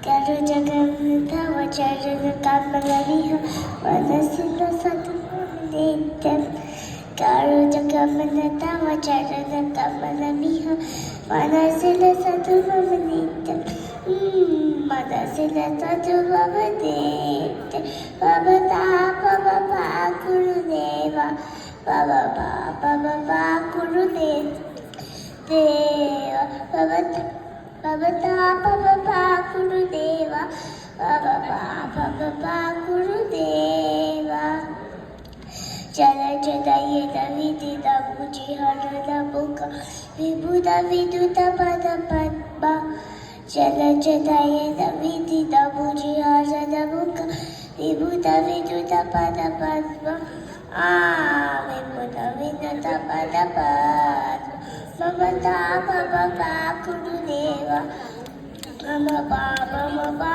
ಕರು ಜಗತ್ತವ ಚರಣ ಕಮಲವಿಹ ಮನಸ್ಸಿನ ಸದ್ಗುಣನಿತ್ಯ ಕರು ಜಗಮನತವ ಚರಣ ಕಮಲವಿಹ ಮನಸ್ಸಿನ ಸದ್ಗುಣನಿತ್ಯ ಮನಸ್ಸಿನ ಸದ್ಗುಣನಿತ್ಯ ಭವತಾ ಭವಭಾ ಗುರುದೇವ ಭವಭಾ ಭವಭಾ ಗುರುದೇವ ದೇವ ಭವತಾ ಭವಭಾ ಗುರುದೇವ ಭವಭಾ ಭವಭಾ ಗುರುದೇವ ಜಲ ಜದಯದ ವಿದಿದ ಭುಜಿ ಹರದ ಮುಖ ವಿಭುದ ವಿದುತ ಪದ ಪದ್ಮ ಜಲ ಜದಯದ ವಿದಿದ ಭುಜಿ ಹರದ ಮುಖ ವಿಭುದ ವಿದುತ ಪದ ಪದ್ಮ ವಿಭುದ ವಿದುತ ಪದ ಪದ್ಮ ಭವತಾ ಭವಭಾ ಗುರುದೇವ ಭವಭಾ ಭವಭಾ